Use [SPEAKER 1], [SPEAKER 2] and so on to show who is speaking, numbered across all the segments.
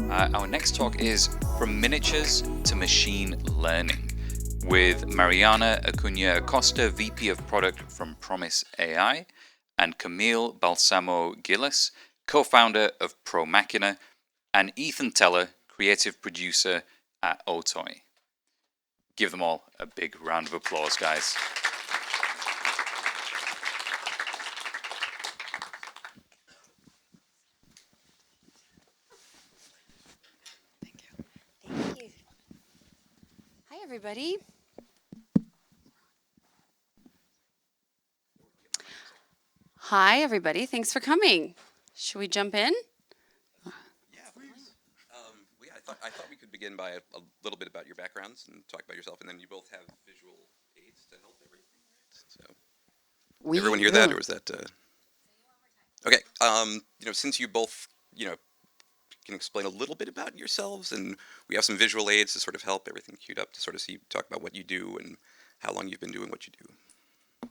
[SPEAKER 1] Our next talk is From Miniatures to Machine Learning with Mariana Acuna Acosta, VP of Product from Promise AI, and Camille Balsamo Gillis, co-founder of Machina, and Ethan Teller, creative producer at OTOY. Give them all a big round of applause, guys.
[SPEAKER 2] Thank you. Hi, everybody. Hi, everybody. Thanks for coming. Should we jump in?
[SPEAKER 3] Yeah, please. I thought we could begin by a little bit about your backgrounds and talk about yourself, and then you both have visual aids to help everything, right? So, everyone hear that, or was that? Okay. Since you both, can explain a little bit about yourselves, and we have some visual aids to sort of help everything queued up to sort of talk about what you do and how long you've been doing what you do.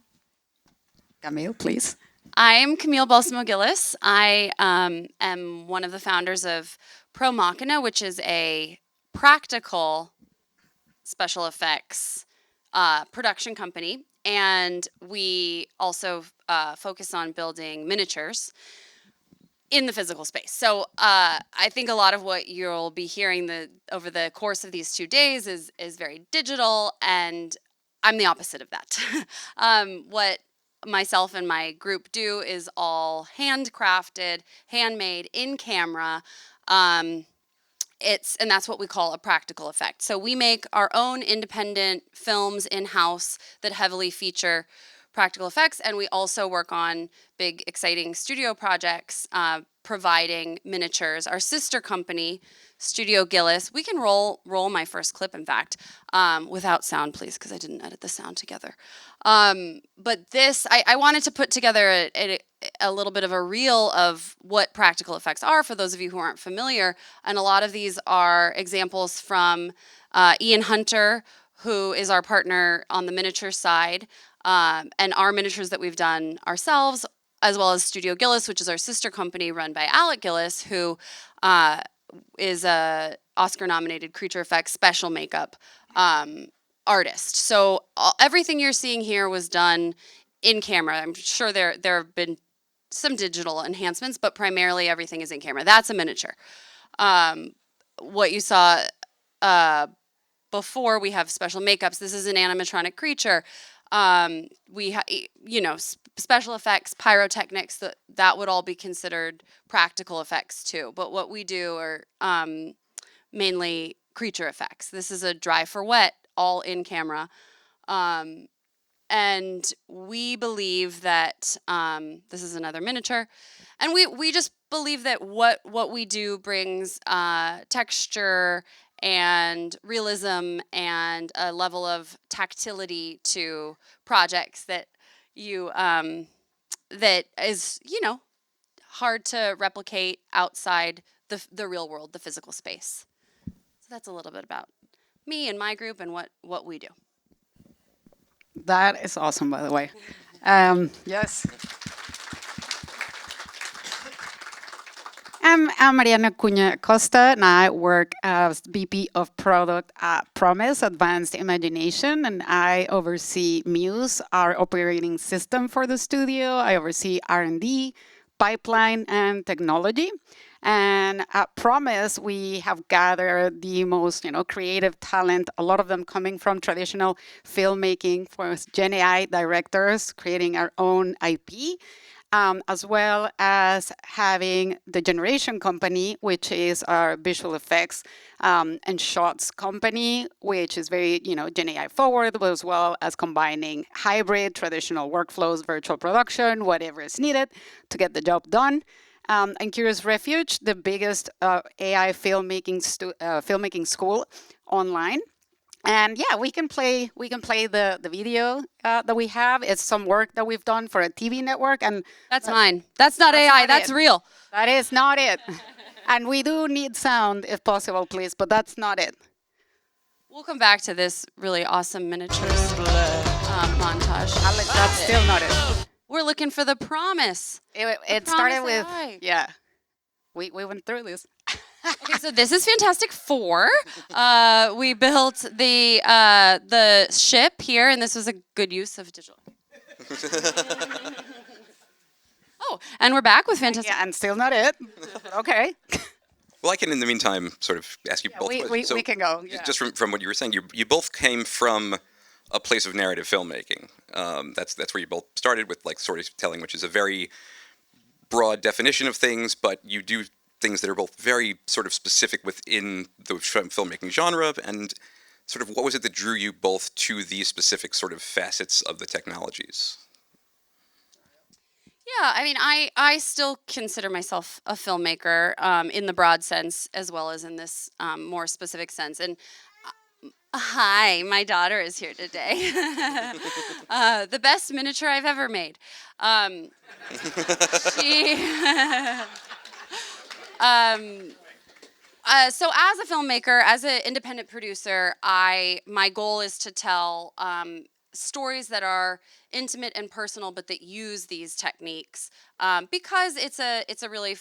[SPEAKER 4] Camille, please.
[SPEAKER 2] I'm Camille Balsamo Gillis. I am one of the founders of Machina, which is a practical special effects production company. And we also focus on building miniatures in the physical space. So I think a lot of what you'll be hearing over the course of these 2 days is very digital, and I'm the opposite of that. What myself and my group do is all handcrafted, handmade, in camera. And that's what we call a practical effect. So we make our own independent films in-house that heavily feature practical effects, and we also work on big, exciting studio projects, providing miniatures. Our sister company, Studio Gillis, we can roll my first clip, in fact, without sound, please, because I didn't edit the sound together. But this, I wanted to put together a little bit of a reel of what practical effects are for those of you who aren't familiar, and a lot of these are examples from Ian Hunter, who is our partner on the miniature side, and our miniatures that we've done ourselves, as well as Studio Gillis, which is our sister company run by Alec Gillis, who is a Oscar-nominated creature effects special makeup artist. So everything you're seeing here was done in camera. I'm sure there have been some digital enhancements, but primarily everything is in camera. That's a miniature. What you saw before, we have special makeups. This is an animatronic creature. We have, special effects, pyrotechnics, that would all be considered practical effects too. But what we do are mainly creature effects. This is a dry for wet, all in camera. And we believe that, this is another miniature, and we just believe that what we do brings texture and realism and a level of tactility to projects that that is hard to replicate outside the real world, the physical space. So that's a little bit about me and my group and what we do.
[SPEAKER 4] That is awesome, by the way. Yes. I'm Mariana Acuna Acosta, and I work as VP of Product at Promise Advanced Imagination, and I oversee Muse, our operating system for the studio. I oversee R&D, pipeline, and technology. And at Promise, we have gathered the most, creative talent, a lot of them coming from traditional filmmaking, for Gen AI directors, creating our own IP, as well as having the Generation company, which is our visual effects and shots company, which is very, Gen AI forward, as well as combining hybrid, traditional workflows, virtual production, whatever is needed to get the job done. And Curious Refuge, the biggest AI filmmaking school online. And yeah, we can play the video that we have. It's some work that we've done for a TV network, and
[SPEAKER 2] that's mine. That's not AI. That's real.
[SPEAKER 4] That is not it. And we do need sound if possible, please. But that's not it.
[SPEAKER 2] We'll come back to this really awesome miniatures montage.
[SPEAKER 4] Alex, that's still not it.
[SPEAKER 2] We're looking for the promise.
[SPEAKER 4] It started with, yeah. We went through this.
[SPEAKER 2] Okay, so this is Fantastic Four. We built the ship here, and this was a good use of digital. Oh, and we're back with Fantastic.
[SPEAKER 4] Yeah, and still not it. Okay.
[SPEAKER 3] Well, I can, in the meantime, sort of ask you both
[SPEAKER 4] we,
[SPEAKER 3] questions.
[SPEAKER 4] we can go. Yeah.
[SPEAKER 3] Just from what you were saying, you both came from a place of narrative filmmaking. That's where you both started with, like, storytelling, which is a very broad definition of things, but you do things that are both very sort of specific within the filmmaking genre. And sort of, what was it that drew you both to these specific sort of facets of the technologies?
[SPEAKER 2] Yeah, I mean, I still consider myself a filmmaker in the broad sense as well as in this more specific sense. And hi, my daughter is here today. The best miniature I've ever made. She. So as a filmmaker, as an independent producer, my goal is to tell stories that are intimate and personal, but that use these techniques because it's a really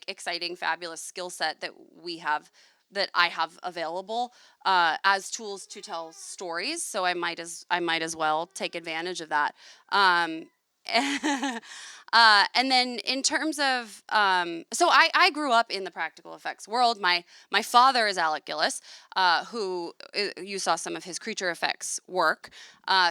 [SPEAKER 2] exciting, fabulous skill set that I have available as tools to tell stories. So I might as well take advantage of that. And then in terms of, so I grew up in the practical effects world. My father is Alec Gillis, who you saw some of his creature effects work.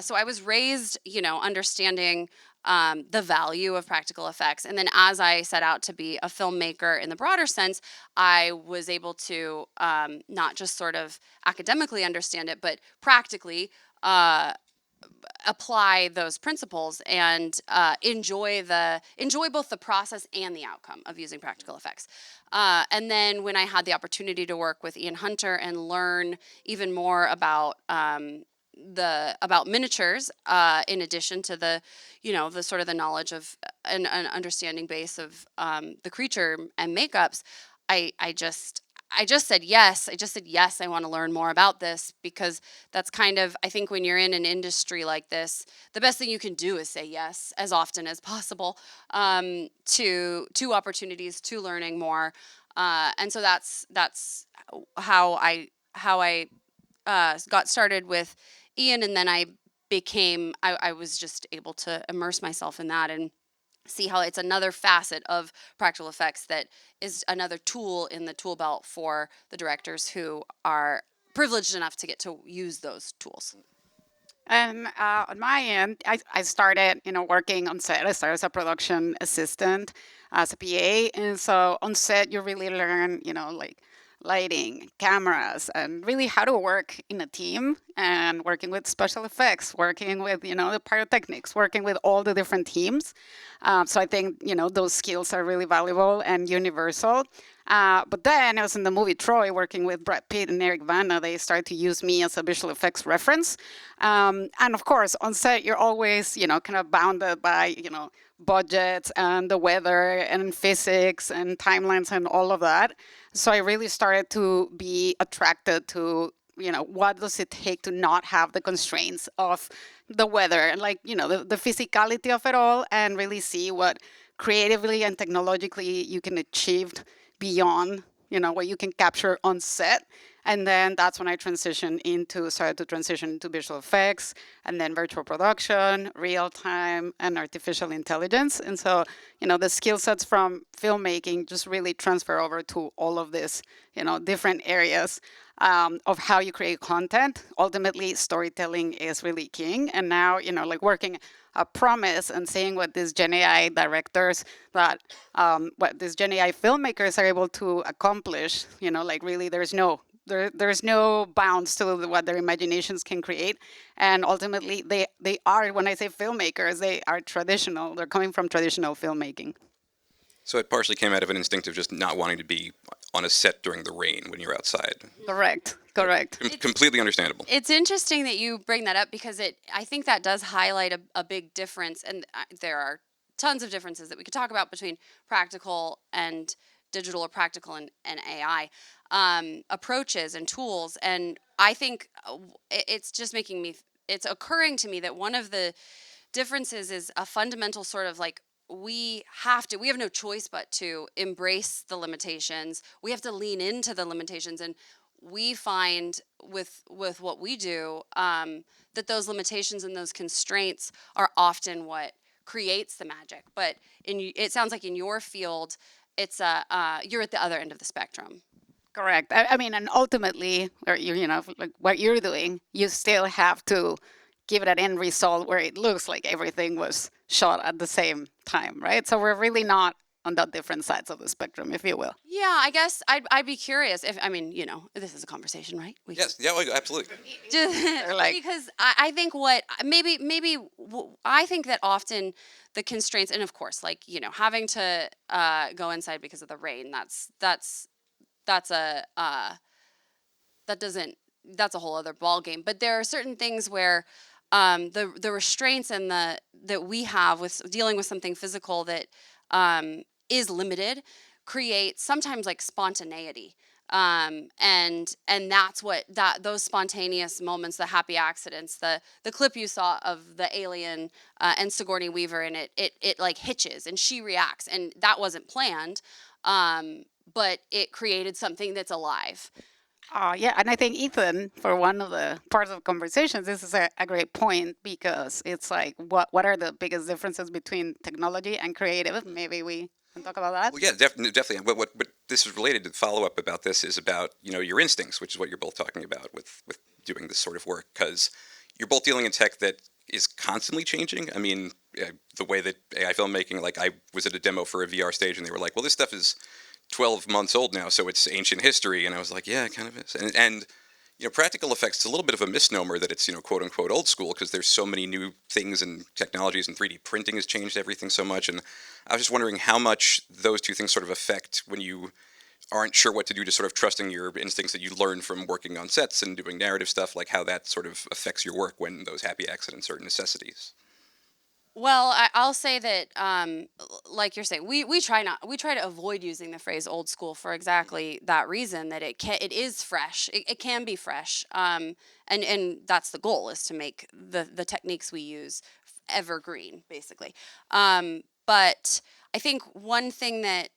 [SPEAKER 2] So I was raised, understanding the value of practical effects. And then as I set out to be a filmmaker in the broader sense, I was able to not just sort of academically understand it, but practically apply those principles and enjoy both the process and the outcome of using practical effects. And then when I had the opportunity to work with Ian Hunter and learn even more about miniatures, in addition to the sort of the knowledge of an understanding base of the creature and makeups, I just said yes. I want to learn more about this because that's kind of, I think when you're in an industry like this, the best thing you can do is say yes as often as possible to opportunities, to learning more. And so that's how I got started with Ian, and then I was just able to immerse myself in that and see how it's another facet of practical effects that is another tool in the tool belt for the directors who are privileged enough to get to use those tools.
[SPEAKER 4] And on my end, I started, working on set. I started as a production assistant, as a PA, and so on set you really learn, like lighting, cameras, and really how to work in a team and working with special effects, working with, the pyrotechnics, working with all the different teams. So I think, those skills are really valuable and universal. But then I was in the movie Troy working with Brad Pitt and Eric Bana. They started to use me as a visual effects reference. And of course, on set, you're always, kind of bounded by, budgets and the weather and physics and timelines and all of that. So I really started to be attracted to, what does it take to not have the constraints of the weather and the physicality of it all, and really see what creatively and technologically you can achieve beyond, what you can capture on set. And then that's when I started to transition into visual effects, and then virtual production, real time, and artificial intelligence. And so, the skill sets from filmmaking just really transfer over to all of this, different areas of how you create content. Ultimately, storytelling is really king. And now, working a promise and seeing what these Gen AI directors, what these Gen AI filmmakers are able to accomplish, really there's no bounds to what their imaginations can create. And ultimately, they are, when I say filmmakers, they are traditional. They're coming from traditional filmmaking.
[SPEAKER 3] So it partially came out of an instinct of just not wanting to be on a set during the rain when you're outside.
[SPEAKER 4] Correct.
[SPEAKER 3] Completely understandable.
[SPEAKER 2] It's interesting that you bring that up because I think that does highlight a big difference, and there are tons of differences that we could talk about between practical and digital, or practical and AI approaches and tools. And I think it's occurring to me that one of the differences is a fundamental sort of we have no choice but to embrace the limitations. We have to lean into the limitations, and we find with what we do, that those limitations and those constraints are often what creates the magic. But it sounds like in your field, it's you're at the other end of the spectrum.
[SPEAKER 4] Correct. I mean, and ultimately, or like what you're doing, you still have to give it an end result where it looks like everything was shot at the same time, right? So we're really not on the different sides of the spectrum, if you will.
[SPEAKER 2] Yeah, I guess I'd be curious if, I mean, this is a conversation, right?
[SPEAKER 3] Yes, yeah, well, absolutely.
[SPEAKER 4] Like,
[SPEAKER 2] Because I think I think that often the constraints, and of course, like, having to go inside because of the rain, that's a that doesn't that's a whole other ball game. But there are certain things where the restraints and that we have with dealing with something physical that is limited create sometimes like spontaneity. And that's what those spontaneous moments, the happy accidents, the clip you saw of the alien and Sigourney Weaver, and it like hitches and she reacts, and that wasn't planned, but it created something that's alive.
[SPEAKER 4] yeah, and I think Ethan, for one of the parts of conversations, this is a great point because it's like, what are the biggest differences between technology and creative? Maybe we can talk about that.
[SPEAKER 3] Well, yeah, definitely. What this is related to, the follow up about this is about your instincts, which is what you're both talking about with doing this sort of work, because you're both dealing in tech that is constantly changing. I mean, the way that AI filmmaking, like I was at a demo for a VR stage, and they were like, "Well, this stuff is 12 months old now, so it's ancient history," and I was like, "Yeah, it kind of is." And practical effects, it's a little bit of a misnomer that it's, quote unquote old school, because there's so many new things and technologies, and 3D printing has changed everything so much. And I was just wondering how much those two things sort of affect when you aren't sure what to do, to sort of trusting your instincts that you learn from working on sets and doing narrative stuff, like how that sort of affects your work when those happy accidents are necessities.
[SPEAKER 2] Well, I'll say that, like you're saying, we try to avoid using the phrase "old school" for exactly that reason, that it is fresh. It can be fresh, and that's the goal, is to make the techniques we use evergreen, basically. But I think one thing that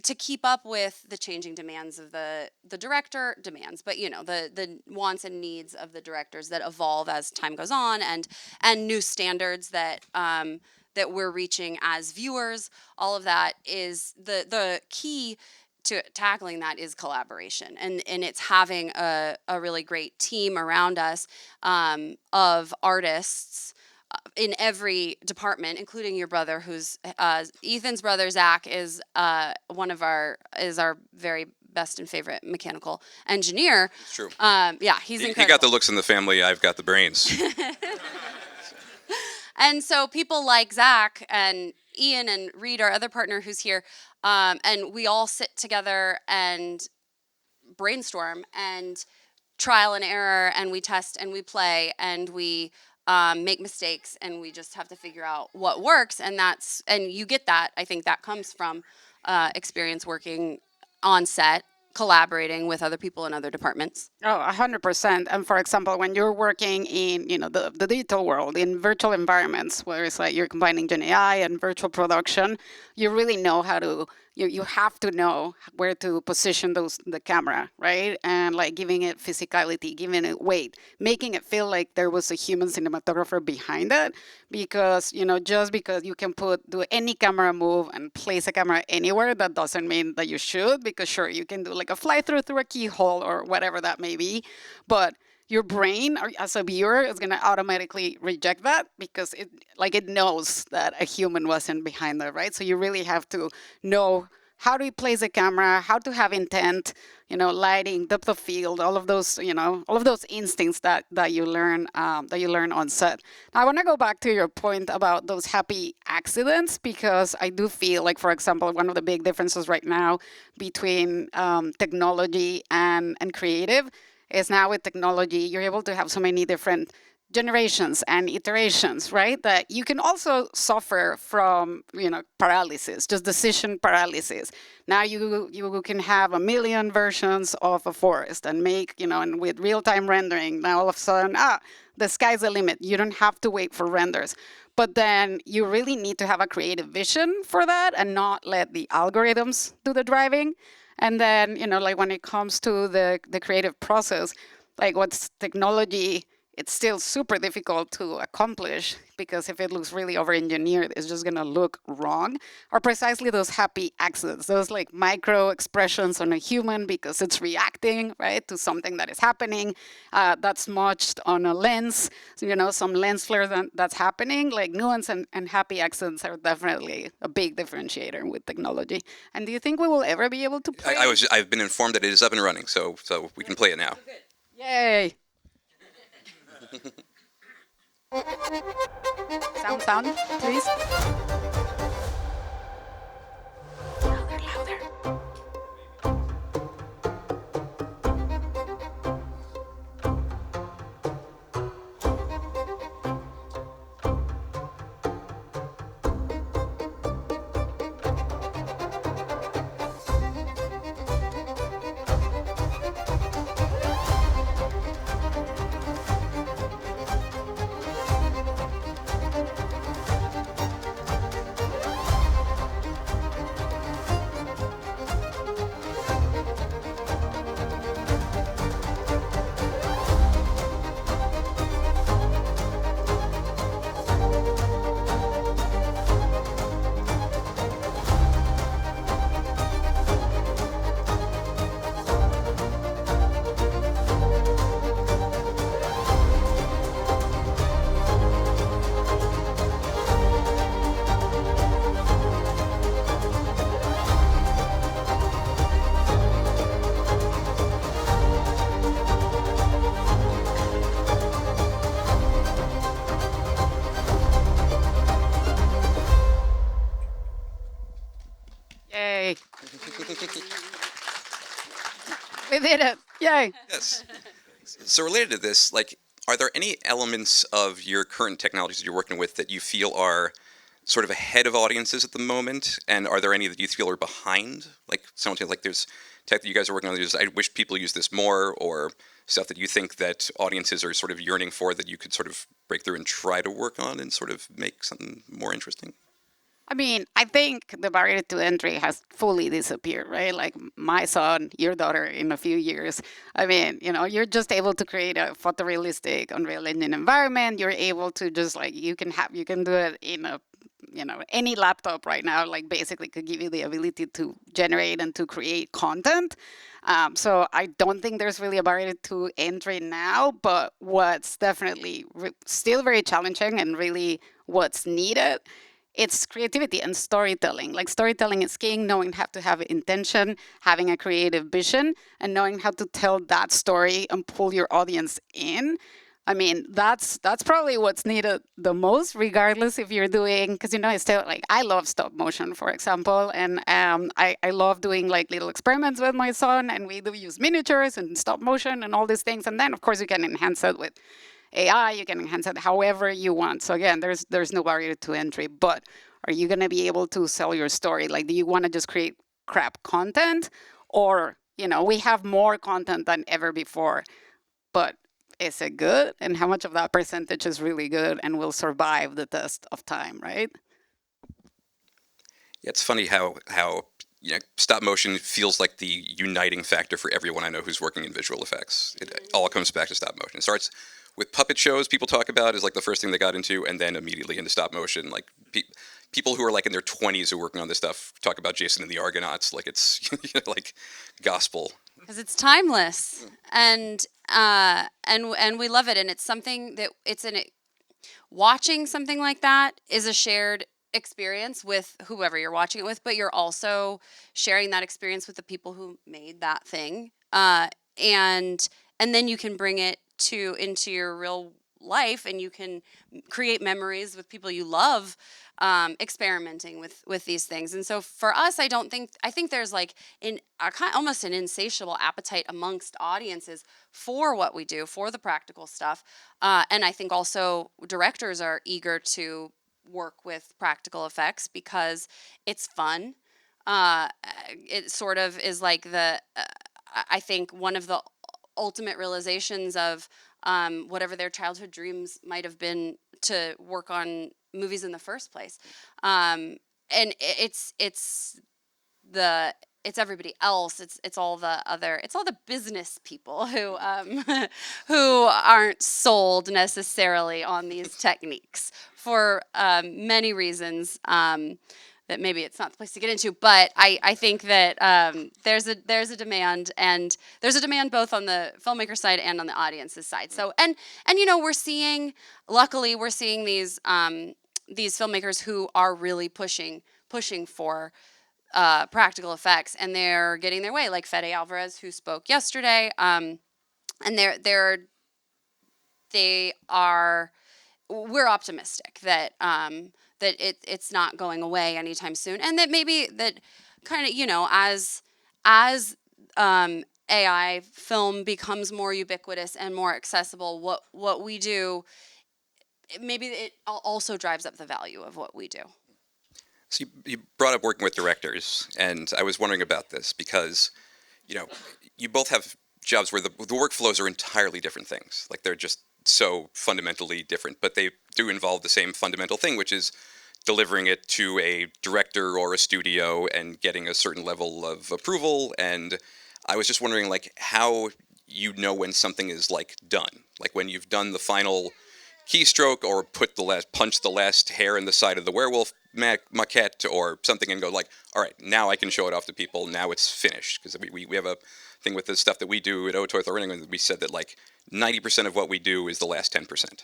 [SPEAKER 2] to keep up with the changing demands of the director demands, but the wants and needs of the directors that evolve as time goes on, and new standards that that we're reaching as viewers. All of that is the key to tackling that is collaboration, and it's having a really great team around us, of artists in every department, including your brother, who's Ethan's brother, Zach, is our very best and favorite mechanical engineer.
[SPEAKER 3] It's true.
[SPEAKER 2] Yeah, he's incredible.
[SPEAKER 3] He got the looks in the family. I've got the brains.
[SPEAKER 2] And so people like Zach and Ian and Reed, our other partner who's here, and we all sit together and brainstorm and trial and error, and we test and we play and we make mistakes, and we just have to figure out what works. And you get that. I think that comes from experience working on set, collaborating with other people in other departments.
[SPEAKER 4] Oh, 100%. And for example, when you're working in, the digital world, in virtual environments, where it's like you're combining Gen AI and virtual production, you really know how to, you have to know where to position the camera, right? And like giving it physicality, giving it weight, making it feel like there was a human cinematographer behind it. Because, just because you can do any camera move and place a camera anywhere, that doesn't mean that you should. Because sure, you can do like a fly through a keyhole or whatever that may be, but your brain, or as a viewer, is going to automatically reject that because it knows that a human wasn't behind that, right? So you really have to know how to place a camera, how to have intent, lighting, depth of field, all of those, all of those instincts that you learn on set. Now, I want to go back to your point about those happy accidents, because I do feel like, for example, one of the big differences right now between technology and creative is now with technology, you're able to have so many different generations and iterations, right? That you can also suffer from, paralysis, just decision paralysis. Now you can have a million versions of a forest and make, and with real-time rendering, now all of a sudden, the sky's the limit. You don't have to wait for renders. But then you really need to have a creative vision for that and not let the algorithms do the driving. And then, like when it comes to the creative process, like what's technology, it's still super difficult to accomplish, because if it looks really over-engineered, it's just gonna look wrong. Or precisely those happy accidents, those like micro expressions on a human because it's reacting, right, to something that is happening, that's smudged on a lens, so, some lens flare that's happening. Like nuance and happy accidents are definitely a big differentiator with technology. And do you think we will ever be able to play?
[SPEAKER 3] I've been informed that it is up and running, so we can play it now.
[SPEAKER 4] Yay! Sound, please. Louder, louder. Yay. We did it. Yay.
[SPEAKER 3] Yes. So related to this, like, are there any elements of your current technologies that you're working with that you feel are sort of ahead of audiences at the moment? And are there any that you feel are behind? Like something like there's tech that you guys are working on, I wish people use this more, or stuff that you think that audiences are sort of yearning for that you could sort of break through and try to work on and sort of make something more interesting?
[SPEAKER 4] I mean, I think the barrier to entry has fully disappeared, right? Like my son, your daughter, in a few years. I mean, you're just able to create a photorealistic Unreal Engine environment. You're able to just like, you can do it in a, any laptop right now, like basically could give you the ability to generate and to create content. So I don't think there's really a barrier to entry now, but what's definitely still very challenging and really what's needed, it's creativity and storytelling. Like storytelling is king, knowing how to have intention, having a creative vision, and knowing how to tell that story and pull your audience in. I mean, that's probably what's needed the most, regardless if you're doing, because I still like, I love stop motion, for example, and I love doing like little experiments with my son, and we do use miniatures and stop motion and all these things, and then of course you can enhance it with AI, you can enhance it however you want. So again, there's no barrier to entry, but are you going to be able to sell your story? Like, do you want to just create crap content, or we have more content than ever before, but is it good? And how much of that percentage is really good and will survive the test of time, right?
[SPEAKER 3] Yeah, it's funny how stop motion feels like the uniting factor for everyone I know who's working in visual effects. It all comes back to stop motion. It starts with puppet shows. People talk about is like the first thing they got into, and then immediately into stop motion. Like people who are like in their 20s who are working on this stuff talk about Jason and the Argonauts like it's like gospel.
[SPEAKER 2] Because it's timeless, and we love it, and it's something that watching something like that is a shared experience with whoever you're watching it with, but you're also sharing that experience with the people who made that thing, and then you can bring it into your real life, and you can create memories with people you love, experimenting with these things. And so for us, I think there's like almost an insatiable appetite amongst audiences for what we do, for the practical stuff. And I think also directors are eager to work with practical effects because it's fun. It sort of is like I think one of the ultimate realizations of whatever their childhood dreams might have been to work on movies in the first place. And it's everybody else. It's all the business people who who aren't sold necessarily on these techniques for many reasons. That maybe it's not the place to get into, but I think that there's a demand, and there's a demand both on the filmmaker side and on the audience's side. So and luckily we're seeing these filmmakers who are really pushing for practical effects, and they're getting their way, like Fede Alvarez, who spoke yesterday, and they are. We're optimistic that it's not going away anytime soon, and that maybe that kind of as AI film becomes more ubiquitous and more accessible, what we do, maybe it also drives up the value of what we do.
[SPEAKER 3] So you brought up working with directors, and I was wondering about this because, you both have jobs where the workflows are entirely different things. Like they're just so fundamentally different, but they do involve the same fundamental thing, which is delivering it to a director or a studio and getting a certain level of approval. And I was just wondering, like, how you know when something is like done, like when you've done the final keystroke or punch the last hair in the side of the werewolf maquette or something, and go like, all right, now I can show it off to people. Now it's finished. Because we have a thing with the stuff that we do at OTOY, and we said that like 90% of what we do is the last 10%.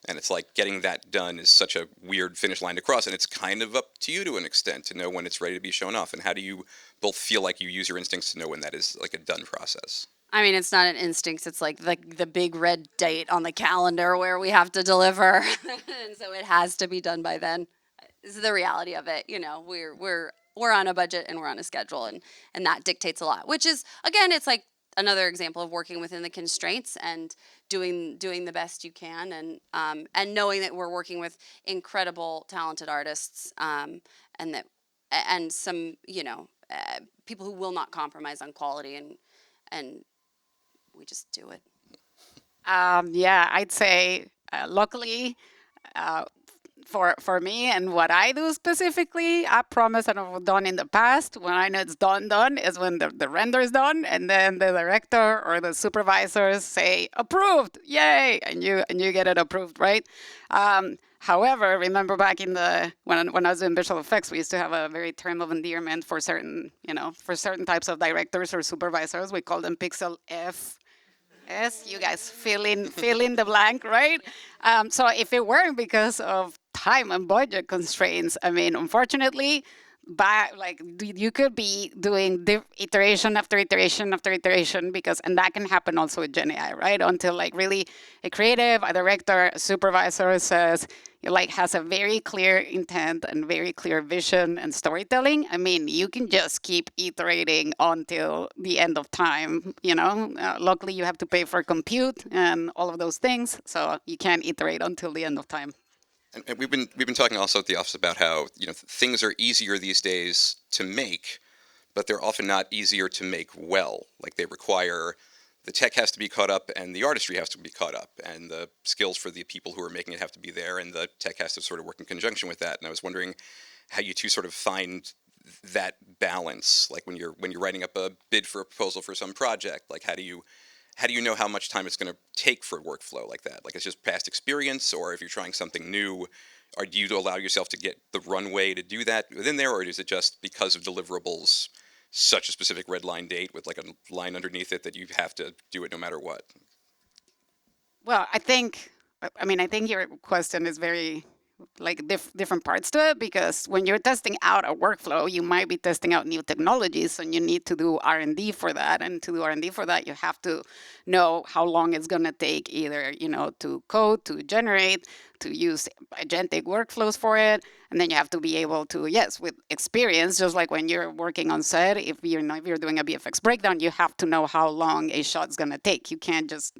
[SPEAKER 3] And it's like getting that done is such a weird finish line to cross, and it's kind of up to you to an extent to know when it's ready to be shown off. And how do you both feel like you use your instincts to know when that is like a done process?
[SPEAKER 2] I mean, it's not an instinct. It's like the big red date on the calendar where we have to deliver, and so it has to be done by then. This is the reality of it. We're on a budget and we're on a schedule, and that dictates a lot. Which is, again, it's like another example of working within the constraints and doing the best you can, and knowing that we're working with incredible, talented artists, and some people who will not compromise on quality, and we just do it.
[SPEAKER 4] Yeah, I'd say luckily for me and what I do specifically, I promise and I've done in the past. When I know it's done is when the render is done, and then the director or the supervisors say approved, yay, and you get it approved, right? However, remember back in when I was doing visual effects, we used to have a very term of endearment for certain types of directors or supervisors. We call them Pixel F. Yes, you guys fill in the blank, right? So if it weren't because of time and budget constraints, I mean, unfortunately, you could be doing iteration after iteration after iteration, and that can happen also with Gen AI, right? Until like really a creative, a director, a supervisor says, has a very clear intent and very clear vision and storytelling. I mean, you can just keep iterating until the end of time. Luckily, you have to pay for compute and all of those things, so you can't iterate until the end of time.
[SPEAKER 3] And we've been talking also at the office about how things are easier these days to make, but they're often not easier to make well. Like they require, the tech has to be caught up and the artistry has to be caught up, and the skills for the people who are making it have to be there, and the tech has to sort of work in conjunction with that. And I was wondering how you two sort of find that balance, like when you're writing up a bid for a proposal for some project, like how do you know how much time it's going to take for a workflow like that? Like it's just past experience, or if you're trying something new, or do you allow yourself to get the runway to do that within there, or is it just because of deliverables, such a specific red line date with like a line underneath it that you have to do it no matter what?
[SPEAKER 4] Well, I think your question is very different parts to it, because when you're testing out a workflow, you might be testing out new technologies, and you need to do R&D for that. And to do R&D for that, you have to know how long it's going to take either, to code, to generate, to use agentic workflows for it, and then you have to be able to, yes, with experience, just like when you're working on set, if you're doing a VFX breakdown, you have to know how long a shot's gonna take. You can't just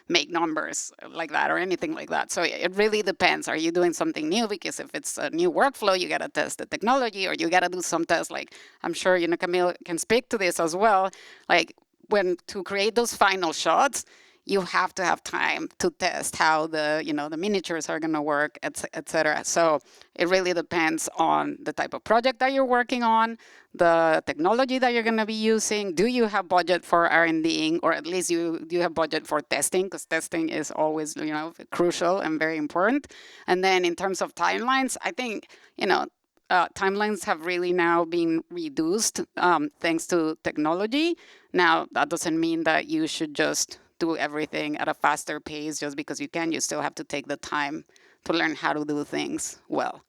[SPEAKER 4] make numbers like that or anything like that. So it really depends. Are you doing something new? Because if it's a new workflow, you gotta test the technology, or you gotta do some tests. Like I'm sure Camille can speak to this as well. Like when to create those final shots, you have to have time to test how the the miniatures are going to work, etc. So it really depends on the type of project that you're working on, the technology that you're going to be using. Do you have budget for R&D, or at least do you have budget for testing? Because testing is always crucial and very important. And then in terms of timelines, I think timelines have really now been reduced thanks to technology. Now, that doesn't mean that you should just do everything at a faster pace just because you can. You still have to take the time to learn how to do things well.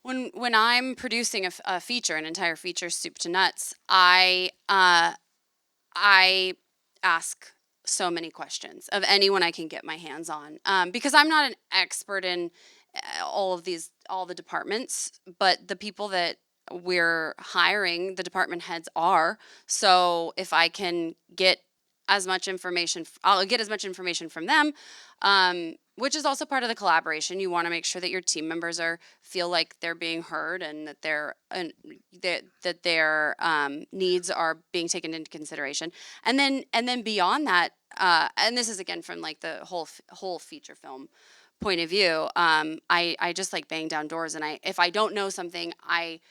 [SPEAKER 2] When I'm producing a feature, an entire feature, soup to nuts, I ask so many questions of anyone I can get my hands on, because I'm not an expert in all the departments, but the people that we're hiring, the department heads are. So if I can get as much information, I'll get as much information from them, which is also part of the collaboration. You want to make sure that your team members feel like they're being heard, and that their needs are being taken into consideration. And then beyond that, and this is again from like the whole feature film point of view. I just like bang down doors, and if I don't know something, I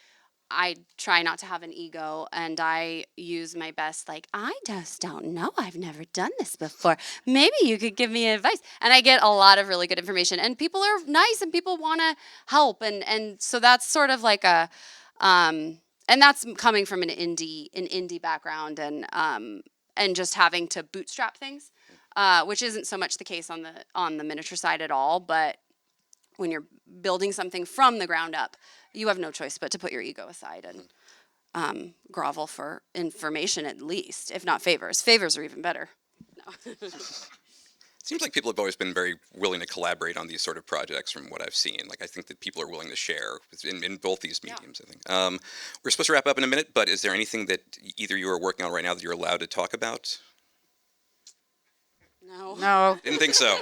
[SPEAKER 2] try not to have an ego, and I use my best, like, I just don't know. I've never done this before. Maybe you could give me advice. And I get a lot of really good information, and people are nice, and people want to help. And so that's sort of like and that's coming from an indie background, and just having to bootstrap things, which isn't so much the case on the miniature side at all. But when you're building something from the ground up, you have no choice but to put your ego aside and grovel for information, at least, if not favors. Favors are even better. No.
[SPEAKER 3] It seems like people have always been very willing to collaborate on these sort of projects from what I've seen. Like, I think that people are willing to share in both these mediums, I think. We're supposed to wrap up in a minute, but is there anything that either you are working on right now that you're allowed to talk about?
[SPEAKER 4] No.
[SPEAKER 3] Didn't think so.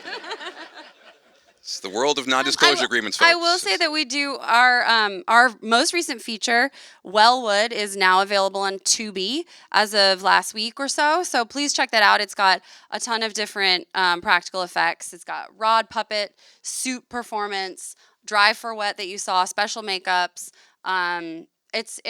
[SPEAKER 3] It's the world of non-disclosure agreements, folks.
[SPEAKER 2] I will say that we do our most recent feature, Wellwood, is now available on Tubi as of last week or so. So please check that out. It's got a ton of different practical effects. It's got rod puppet, suit performance, dry for wet that you saw, special makeups. It's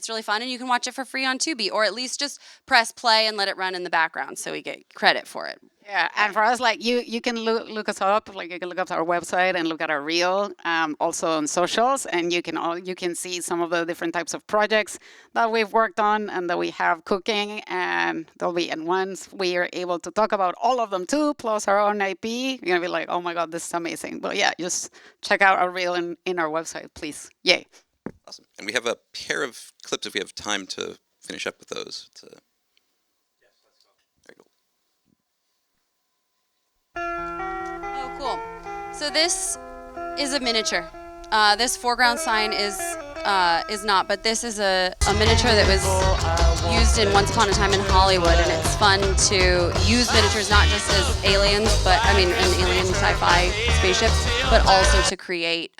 [SPEAKER 2] really fun, and you can watch it for free on Tubi, or at least just press play and let it run in the background so we get credit for it.
[SPEAKER 4] Yeah, and for us, like you can look us up. Like you can look up our website and look at our reel, also on socials, and you can see some of the different types of projects that we've worked on and that we have cooking. And once we are able to talk about all of them too, plus our own IP, you're gonna be like, oh my god, this is amazing. But yeah, just check out our reel in our website, please. Yay!
[SPEAKER 3] Awesome. And we have a pair of clips if we have time to finish up with those.
[SPEAKER 2] Oh, cool. So this is a miniature. This foreground sign is not, but this is a miniature that was used in Once Upon a Time in Hollywood, and it's fun to use miniatures not just as aliens, an alien sci-fi spaceships, but also to create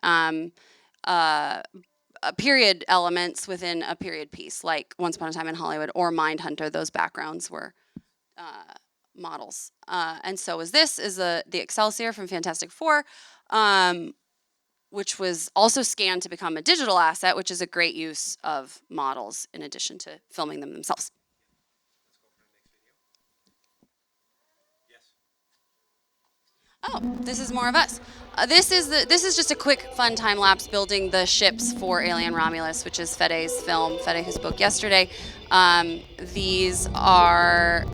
[SPEAKER 2] period elements within a period piece, like Once Upon a Time in Hollywood or Mindhunter. Those backgrounds were models, and so is the Excelsior from Fantastic Four, which was also scanned to become a digital asset, which is a great use of models in addition to filming them themselves. Oh, this is more of us. This is just a quick fun time lapse building the ships for Alien Romulus, which is Fede's film. Fede, who spoke yesterday. These are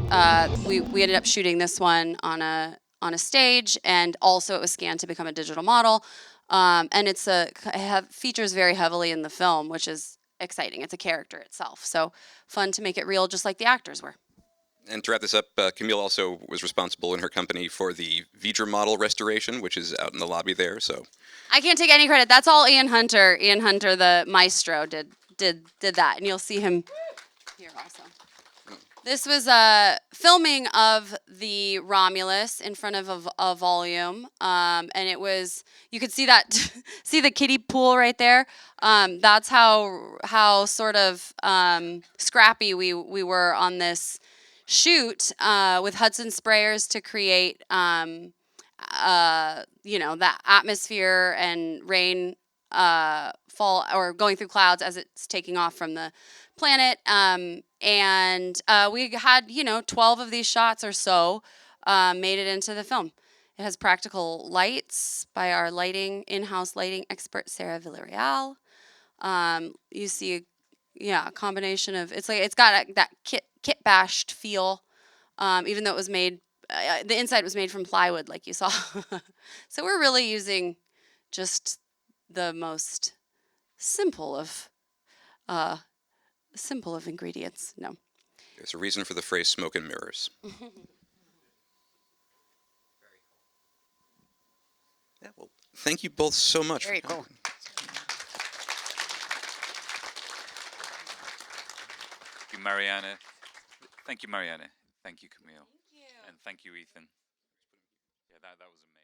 [SPEAKER 2] we ended up shooting this one on a stage, and also it was scanned to become a digital model. And it features very heavily in the film, which is exciting. It's a character itself, so fun to make it real, just like the actors were.
[SPEAKER 3] And to wrap this up, Camille also was responsible in her company for the Vidra model restoration, which is out in the lobby there. So
[SPEAKER 2] I can't take any credit. That's all Ian Hunter. Ian Hunter, the maestro, did that, and you'll see him here also. This was a filming of the Romulus in front of a volume, and it was, you could see that see the kiddie pool right there. That's how sort of scrappy we were on this shoot with Hudson sprayers to create that atmosphere and rain fall or going through clouds as it's taking off from the planet. And we had 12 of these shots or so made it into the film. It has practical lights by our in-house lighting expert Sarah Villarreal. You see a combination of, it's got that kit bashed feel, even though it was made, the inside was made from plywood like you saw. So we're really using just the most simple of ingredients. No.
[SPEAKER 3] there's a reason for the phrase "smoke and mirrors." Yeah, well, thank you both so much.
[SPEAKER 4] Very
[SPEAKER 3] for
[SPEAKER 4] cool.
[SPEAKER 3] coming.
[SPEAKER 1] Thank you, Mariana. Thank you, Mariana. Thank you, Camille.
[SPEAKER 2] Thank you.
[SPEAKER 1] And thank you, Ethan. Yeah, that was amazing.